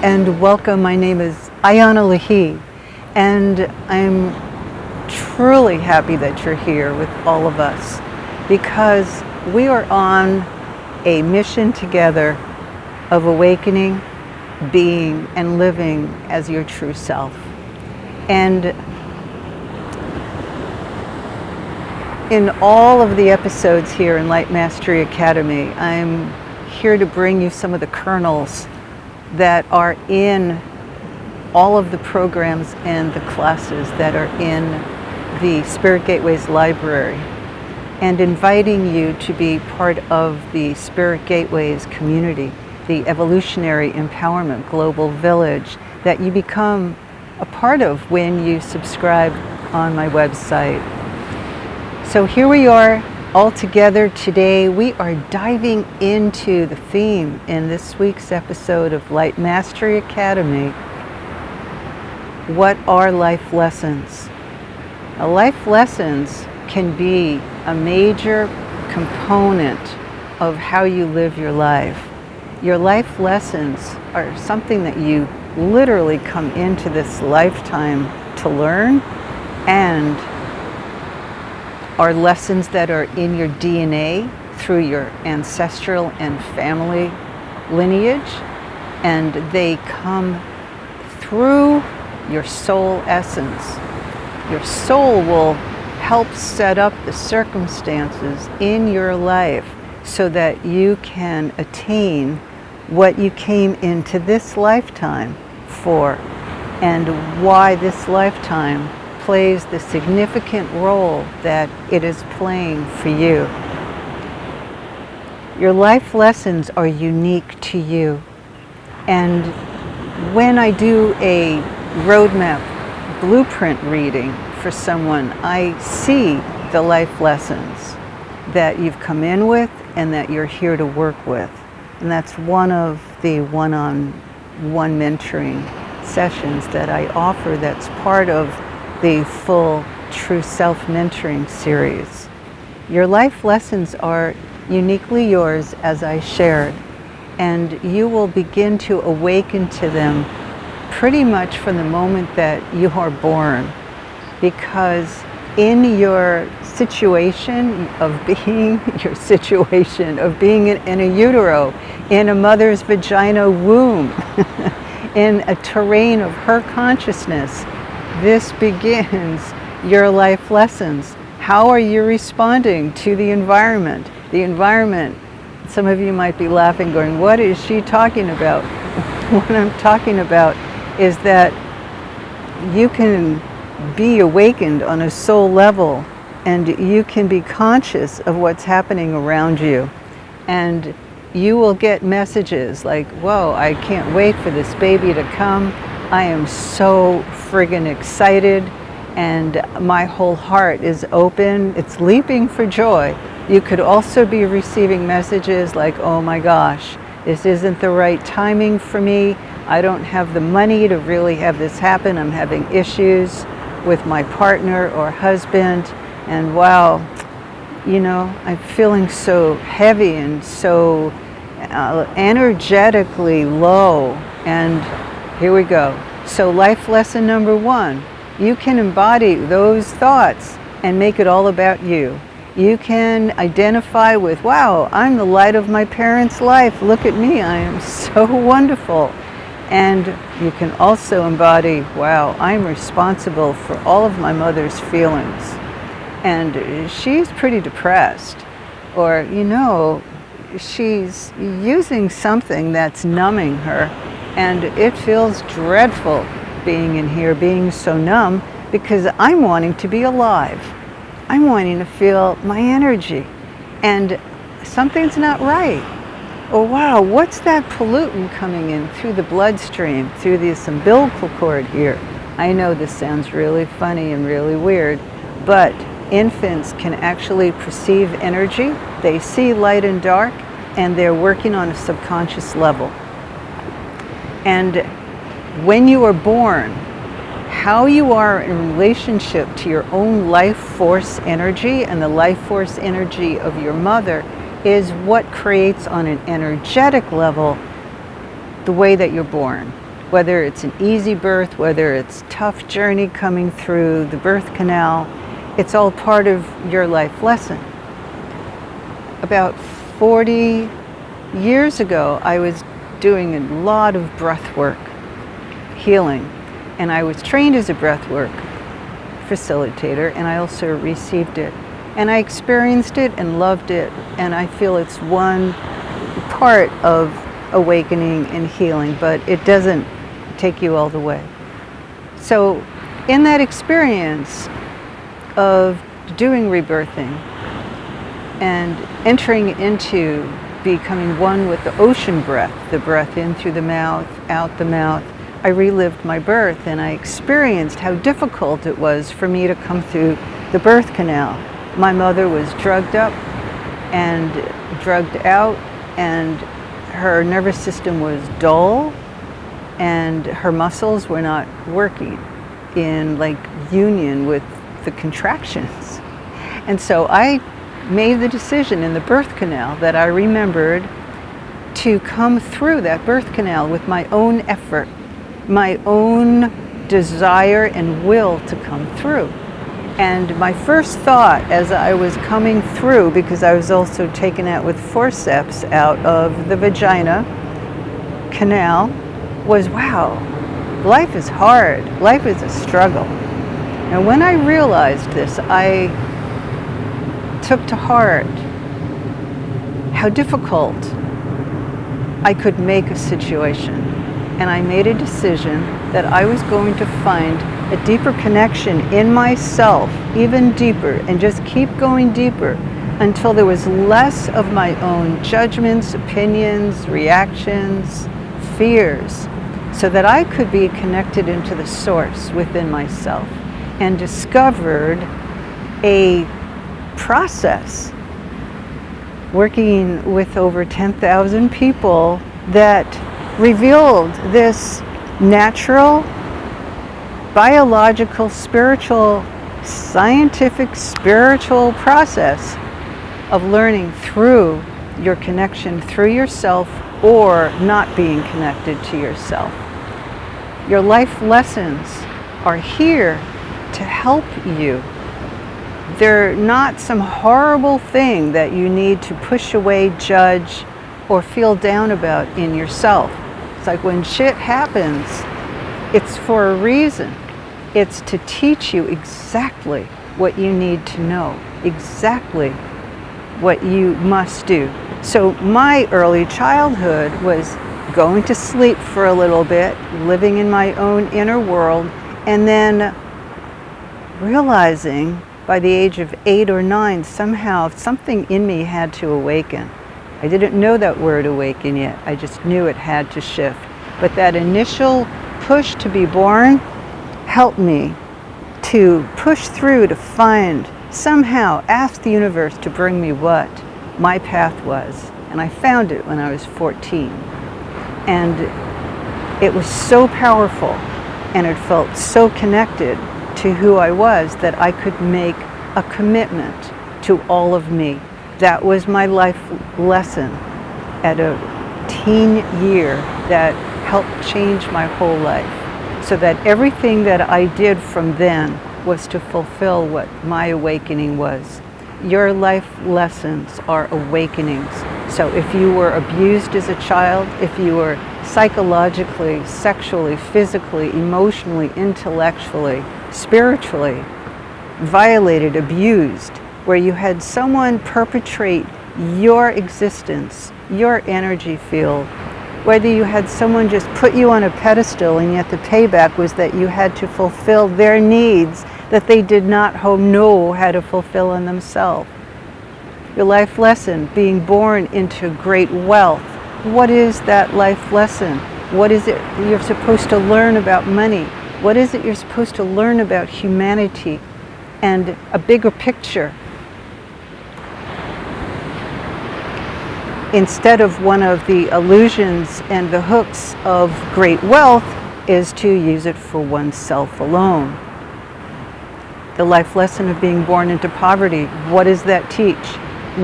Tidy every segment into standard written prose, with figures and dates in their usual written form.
and welcome. My name is Ayana Lahi, and I'm truly happy that you're here with all of us because we are on a mission together of awakening, being, and living as your true self. And in all of the episodes here in Light Mastery Academy, I'm here to bring you some of the kernels that are in all of the programs and the classes that are in the Spirit Gateways library, and inviting you to be part of the Spirit Gateways community, the evolutionary empowerment global village that you become a part of when you subscribe on my website. So here we are all together today. We are diving into the theme in this week's episode of Light Mastery Academy. What are life lessons? Now, life lessons can be a major component of how you live your life. Your life lessons are something that you literally come into this lifetime to learn, and are lessons that are in your DNA through your ancestral and family lineage, and they come through your soul essence. Your soul will help set up the circumstances in your life so that you can attain what you came into this lifetime for, and why this lifetime plays the significant role that it is playing for you. Your life lessons are unique to you. And when I do a roadmap blueprint reading for someone, I see the life lessons that you've come in with and that you're here to work with. And that's one of the one-on-one mentoring sessions that I offer that's part of the full True Self Mentoring series. Your life lessons are uniquely yours, as I shared, and you will begin to awaken to them pretty much from the moment that you are born, because in your situation of being in a utero, in a mother's vagina womb, in a terrain of her consciousness, this begins your life lessons. How are you responding to the environment? The environment, some of you might be laughing, going, what is she talking about? What I'm talking about is that you can be awakened on a soul level, and you can be conscious of what's happening around you. And you will get messages like, whoa, I can't wait for this baby to come. I am so friggin' excited, and my whole heart is open. It's leaping for joy. You could also be receiving messages like, oh my gosh, this isn't the right timing for me. I don't have the money to really have this happen. I'm having issues with my partner or husband, and wow, you know, I'm feeling so heavy and so energetically low. And here we go. So life lesson number one, you can embody those thoughts and make it all about you. You can identify with, wow, I'm the light of my parents' life. Look at me, I am so wonderful. And you can also embody, wow, I'm responsible for all of my mother's feelings. And she's pretty depressed. Or, you know, she's using something that's numbing her. And it feels dreadful being in here, being so numb, because I'm wanting to be alive. I'm wanting to feel my energy. And something's not right. Oh wow, what's that pollutant coming in through the bloodstream, through this umbilical cord here? I know this sounds really funny and really weird, but infants can actually perceive energy. They see light and dark, and they're working on a subconscious level. And when you are born, how you are in relationship to your own life force energy and the life force energy of your mother is what creates on an energetic level the way that you're born. whether it's an easy birth, whether it's tough journey coming through the birth canal, it's all part of your life lesson. About 40 years ago, I was doing a lot of breath work, healing, and I was trained as a breath work facilitator, and I also received it. And I experienced it and loved it, and I feel it's one part of awakening and healing, but it doesn't take you all the way. So in that experience of doing rebirthing and entering into becoming one with the ocean breath, the breath in through the mouth, out the mouth, I relived my birth, and I experienced how difficult it was for me to come through the birth canal. My mother was drugged up and drugged out, and her nervous system was dull, and her muscles were not working in like union with the contractions. And so I made the decision in the birth canal that I remembered to come through that birth canal with my own effort, my own desire and will to come through. And my first thought as I was coming through, because I was also taken out with forceps out of the vagina canal, was, wow, life is hard. Life is a struggle. And when I realized this, I took to heart how difficult I could make a situation. And I made a decision that I was going to find a deeper connection in myself, even deeper, and just keep going deeper until there was less of my own judgments, opinions, reactions, fears, so that I could be connected into the source within myself, and discovered a process working with over 10,000 people that revealed this natural, biological, spiritual, scientific, spiritual process of learning through your connection through yourself or not being connected to yourself. Your life lessons are here to help you. They're not some horrible thing that you need to push away, judge, or feel down about in yourself. It's like when shit happens, it's for a reason. It's to teach you exactly what you need to know, exactly what you must do. So my early childhood was going to sleep for a little bit, living in my own inner world, and then realizing by the age of 8 or 9, somehow something in me had to awaken. I didn't know that word awaken yet. I just knew it had to shift. But that initial push to be born helped me to push through, to find, somehow ask the universe to bring me what my path was. And I found it when I was 14. And it was so powerful, and it felt so connected to who I was that I could make a commitment to all of me. That was my life lesson at a teen year that helped change my whole life, so that everything that I did from then was to fulfill what my awakening was. Your life lessons are awakenings. So if you were abused as a child, if you were psychologically, sexually, physically, emotionally, intellectually, spiritually violated, abused, where you had someone perpetrate your existence, your energy field, whether you had someone just put you on a pedestal and yet the payback was that you had to fulfill their needs that they did not know how to fulfill in themselves. Your life lesson, being born into great wealth. What is that life lesson? What is it you're supposed to learn about money? What is it you're supposed to learn about humanity and a bigger picture? Instead of one of the illusions and the hooks of great wealth is to use it for oneself alone. The life lesson of being born into poverty, what does that teach?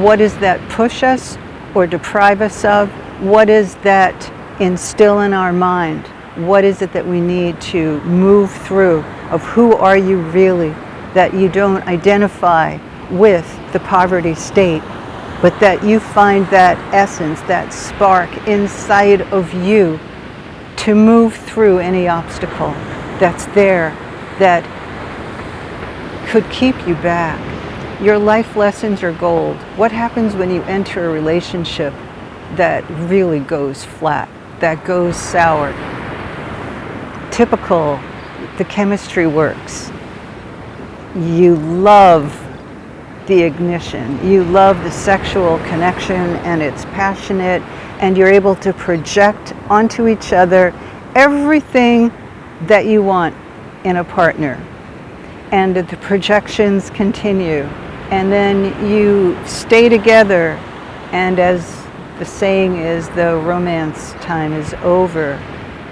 What does that push us or deprive us of? What does that instill in our mind? what is it that we need to move through, of who are you really, that you don't identify with the poverty state, but that you find that essence, that spark inside of you to move through any obstacle that's there that could keep you back. Your life lessons are gold. What happens when you enter a relationship that really goes flat, that goes sour? Typical, the chemistry works. You love the ignition. You love the sexual connection, and it's passionate, and you're able to project onto each other everything that you want in a partner. And the projections continue. And then you stay together, and as the saying is, the romance time is over,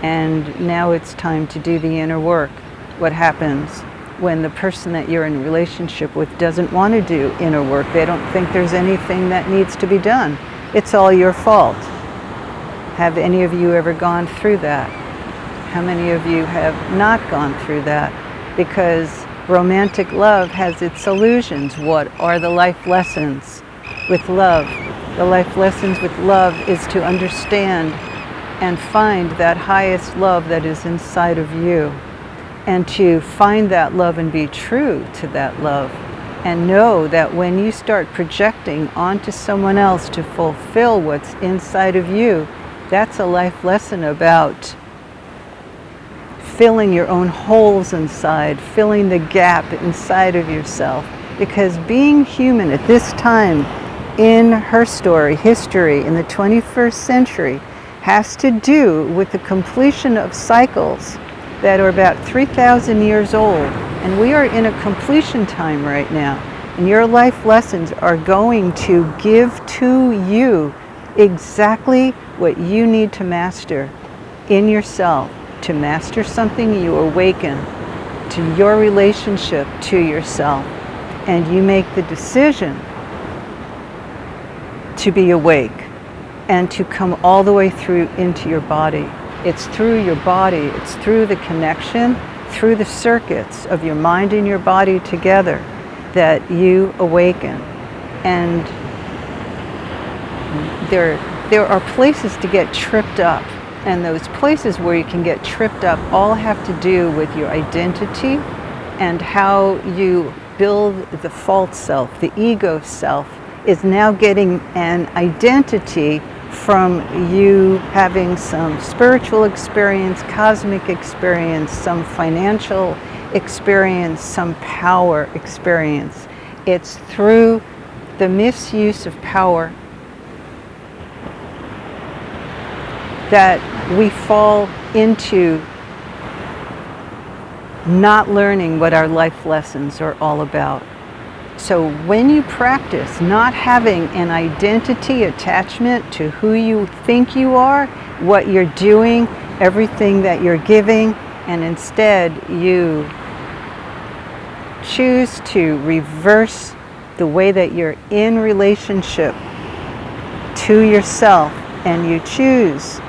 and now it's time to do the inner work. What happens when the person that you're in a relationship with doesn't want to do inner work? They don't think there's anything that needs to be done. It's all your fault. Have any of you ever gone through that? How many of you have not gone through that? Because romantic love has its illusions. What are the life lessons with love? The life lessons with love is to understand and find that highest love that is inside of you, and to find that love and be true to that love, and know that when you start projecting onto someone else to fulfill what's inside of you, that's a life lesson about filling your own holes inside, filling the gap inside of yourself. Because being human at this time in her story, history, in the 21st century, has to do with the completion of cycles that are about 3,000 years old. And we are in a completion time right now. And your life lessons are going to give to you exactly what you need to master in yourself. To master something, you awaken to your relationship to yourself, and you make the decision to be awake and to come all the way through into your body. It's through your body, it's through the connection, through the circuits of your mind and your body together that you awaken. And there are places to get tripped up. And those places where you can get tripped up all have to do with your identity and how you build the false self. The ego self is now getting an identity from you having some spiritual experience, cosmic experience, some financial experience, some power experience. It's through the misuse of power that we fall into not learning what our life lessons are all about. So when you practice not having an identity attachment to who you think you are, what you're doing, everything that you're giving, and instead you choose to reverse the way that you're in relationship to yourself, and you choose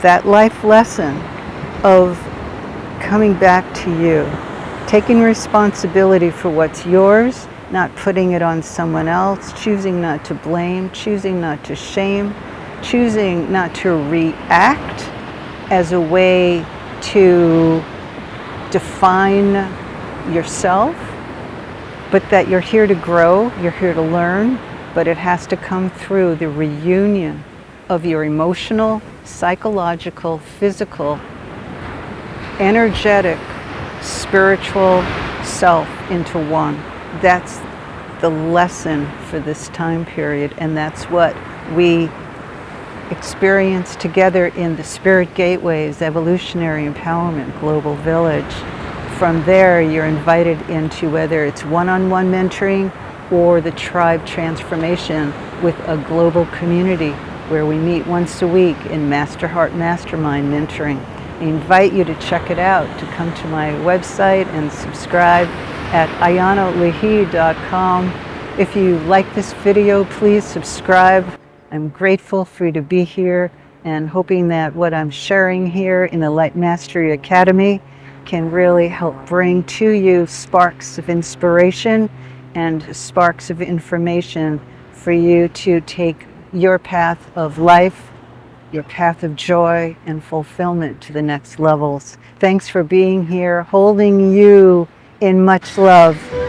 that life lesson of coming back to you, taking responsibility for what's yours, not putting it on someone else, choosing not to blame, choosing not to shame, choosing not to react as a way to define yourself, but that you're here to grow, you're here to learn, but it has to come through the reunion of your emotional, psychological, physical, energetic, spiritual self into one. That's the lesson for this time period, and that's what we experience together in the Spirit Gateways, Evolutionary Empowerment Global Village. From there, you're invited into whether it's one-on-one mentoring or the tribe transformation with a global community where we meet once a week in Master Heart Mastermind mentoring. I invite you to check it out, to come to my website and subscribe at ayanalehi.com. If you like this video, please subscribe. I'm grateful for you to be here. and hoping that what I'm sharing here in the Light Mastery Academy can really help bring to you sparks of inspiration and sparks of information for you to take your path of life, your path of joy and fulfillment to the next levels. Thanks for being here, holding you in much love.